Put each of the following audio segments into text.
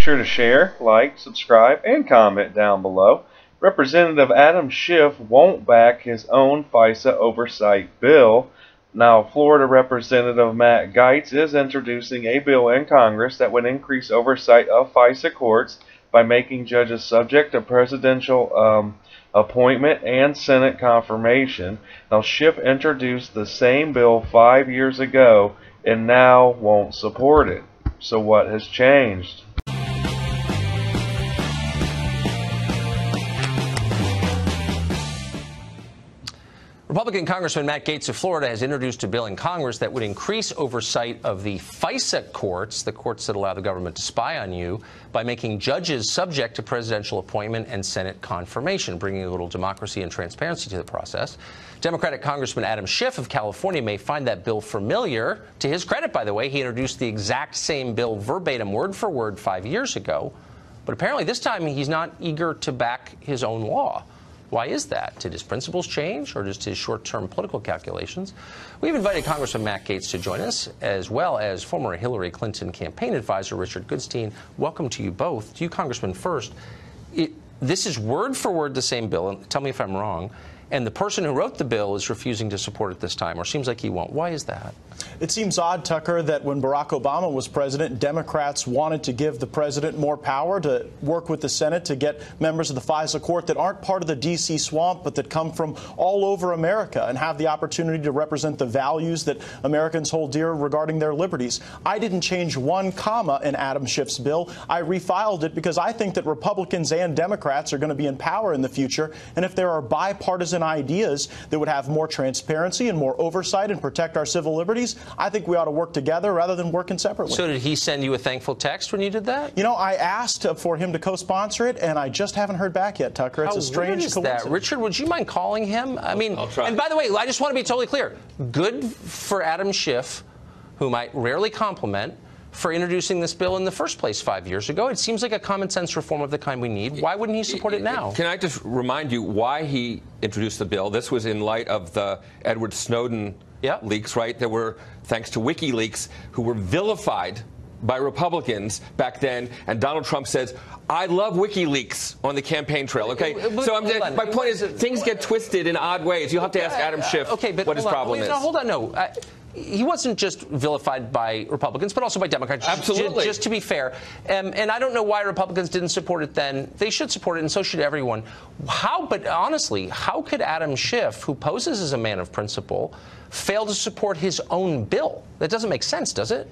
sure to share, like, subscribe, and comment down below. Representative Adam Schiff won't back his own FISA oversight bill. Now, Florida Representative Matt Gaetz is introducing a bill in Congress that would increase oversight of FISA courts by making judges subject to presidential appointment and Senate confirmation. Now, Schiff introduced the same bill 5 years ago and now won't support it. So what has changed? Republican Congressman Matt Gaetz of Florida has introduced a bill in Congress that would increase oversight of the FISA courts, the courts that allow the government to spy on you, by making judges subject to presidential appointment and Senate confirmation, bringing a little democracy and transparency to the process. Democratic Congressman Adam Schiff of California may find that bill familiar. To his credit, by the way, he introduced the exact same bill verbatim, word for word, 5 years ago. But apparently this time he's not eager to back his own law. Why is that? Did his principles change, or just his short-term political calculations? We've invited Congressman Matt Gaetz to join us, as well as former Hillary Clinton campaign advisor Richard Goodstein. Welcome to you both. To you, Congressman, first. This is word for word the same bill, and tell me if I'm wrong. And the person who wrote the bill is refusing to support it this time, or seems like he won't. Why is that? It seems odd, Tucker, that when Barack Obama was president, Democrats wanted to give the president more power to work with the Senate to get members of the FISA court that aren't part of the D.C. swamp, but that come from all over America and have the opportunity to represent the values that Americans hold dear regarding their liberties. I didn't change one comma in Adam Schiff's bill. I refiled it because I think that Republicans and Democrats are going to be in power in the future, and if there are bipartisan ideas that would have more transparency and more oversight and protect our civil liberties, I think we ought to work together rather than working separately. So did he send you a thankful text when you did that? You know, I asked for him to co-sponsor it, and I just haven't heard back yet, Tucker. It's a strange coincidence. That? Richard, would you mind calling him? I mean, I'll try. And by the way, I just want to be totally clear. Good for Adam Schiff, whom I rarely compliment, for introducing this bill in the first place 5 years ago. It seems like a common sense reform of the kind we need. Why wouldn't he support it now? Can I just remind you why he introduced the bill? This was in light of the Edward Snowden leaks, right? There were, thanks to WikiLeaks, who were vilified by Republicans back then, and Donald Trump says, I love WikiLeaks on the campaign trail, okay? So my point is, things get twisted in odd ways. You'll have to ask Adam Schiff what his problem is. No, hold on, no. He wasn't just vilified by Republicans, but also by Democrats. Absolutely. Just to be fair. And I don't know why Republicans didn't support it then. They should support it, and so should everyone. But honestly, how could Adam Schiff, who poses as a man of principle, fail to support his own bill? That doesn't make sense, does it?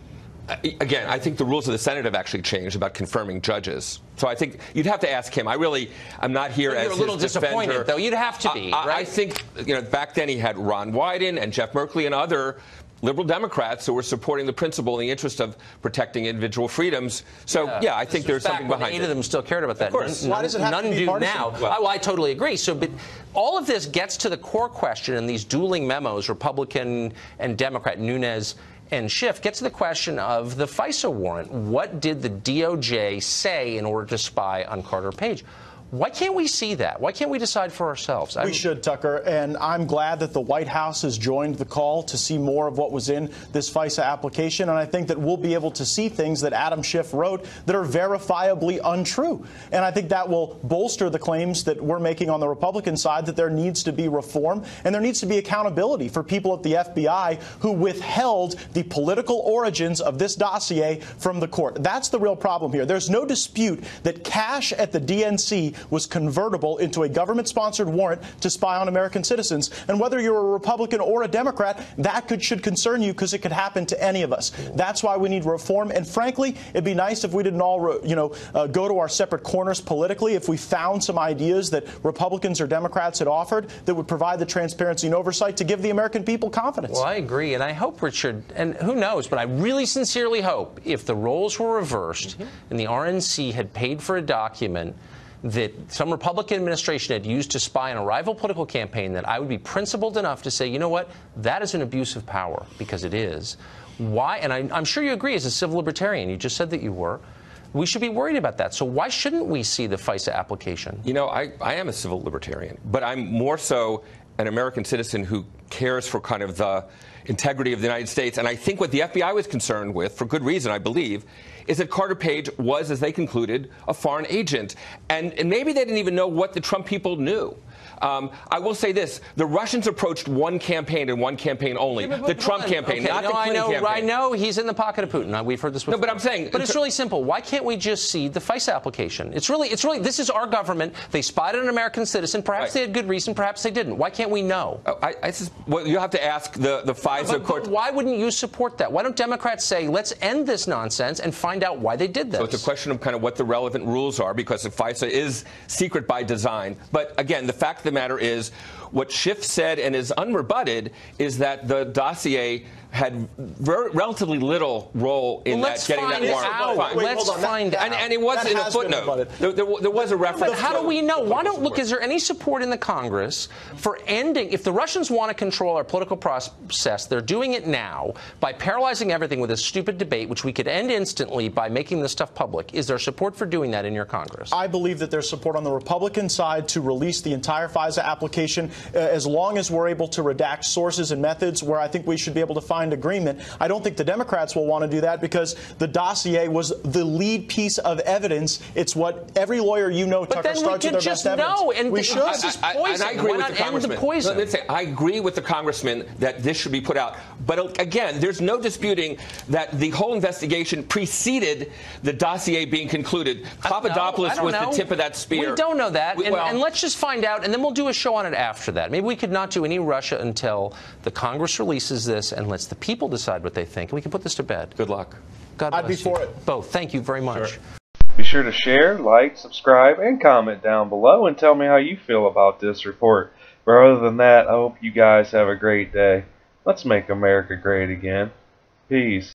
Again, I think the rules of the Senate have actually changed about confirming judges. So I think you'd have to ask him. I'm not here as his defender. You're a little disappointed, though. You'd have to be, right? I think, back then he had Ron Wyden and Jeff Merkley and other liberal Democrats who were supporting the principle in the interest of protecting individual freedoms. So, yeah, I think there's something behind it. 8 of them still cared about that. Of course. Why does it have to be partisan? Now. Well, I totally agree. So, but all of this gets to the core question in these dueling memos, Republican and Democrat, Nunes and Schiff, get to the question of the FISA warrant. What did the DOJ say in order to spy on Carter Page? Why can't we see that? Why can't we decide for ourselves? We should, Tucker, and I'm glad that the White House has joined the call to see more of what was in this FISA application, and I think that we'll be able to see things that Adam Schiff wrote that are verifiably untrue. And I think that will bolster the claims that we're making on the Republican side that there needs to be reform and there needs to be accountability for people at the FBI who withheld the political origins of this dossier from the court. That's the real problem here. There's no dispute that cash at the DNC was convertible into a government-sponsored warrant to spy on American citizens. And whether you're a Republican or a Democrat, that should concern you because it could happen to any of us. That's why we need reform. And frankly, it'd be nice if we didn't all, go to our separate corners politically, if we found some ideas that Republicans or Democrats had offered that would provide the transparency and oversight to give the American people confidence. Well, I agree. And I hope, Richard, and who knows, but I really sincerely hope if the roles were reversed and the RNC had paid for a document that some Republican administration had used to spy on a rival political campaign, that I would be principled enough to say, you know what, that is an abuse of power, because it is. Why? And I'm sure you agree as a civil libertarian. You just said that you were. We should be worried about that. So why shouldn't we see the FISA application? You know, I am a civil libertarian, but I'm more so an American citizen who cares for kind of the integrity of the United States. And I think what the FBI was concerned with, for good reason, I believe, is that Carter Page was, as they concluded, a foreign agent. And maybe they didn't even know what the Trump people knew. I will say this. The Russians approached one campaign and one campaign only. Yeah, the Trump campaign, not the Clinton campaign. I know he's in the pocket of Putin. We've heard this before. No, but I'm saying... But it's really simple. Why can't we just see the FISA application? It's really, this is our government. They spied on an American citizen. Perhaps they had good reason. Perhaps they didn't. Why can't we know? Well, you have to ask the FISA court. But why wouldn't you support that? Why don't Democrats say, let's end this nonsense and find out why they did this? So it's a question of kind of what the relevant rules are, because the FISA is secret by design. But again, the fact of the matter is, what Schiff said and is unrebutted is that the dossier had relatively little role in getting that warrant. Let's find out. And it was in a footnote. There was a reference. But how do we know? Why don't look? Is there any support in the Congress for ending? If the Russians want to control our political process, they're doing it now by paralyzing everything with this stupid debate, which we could end instantly by making this stuff public. Is there support for doing that in your Congress? I believe that there's support on the Republican side to release the entire FISA application, as long as we're able to redact sources and methods where I think we should be able to find agreement. I don't think the Democrats will want to do that, because the dossier was the lead piece of evidence. It's what every lawyer Tucker, starts with their best evidence. And we should. And I agree with the congressman. I agree with the congressman that this should be put out. But again, there's no disputing that the whole investigation preceded the dossier being concluded. Papadopoulos was the tip of that spear. We don't know that. And let's just find out, and then we'll do a show on it after that. Maybe we could not do any Russia until the Congress releases this and lets the people decide what they think. And we can put this to bed. Good luck. God bless I'd be for it. Both. Thank you very much. Sure. Be sure to share, like, subscribe, and comment down below and tell me how you feel about this report. But other than that, I hope you guys have a great day. Let's make America great again. Peace.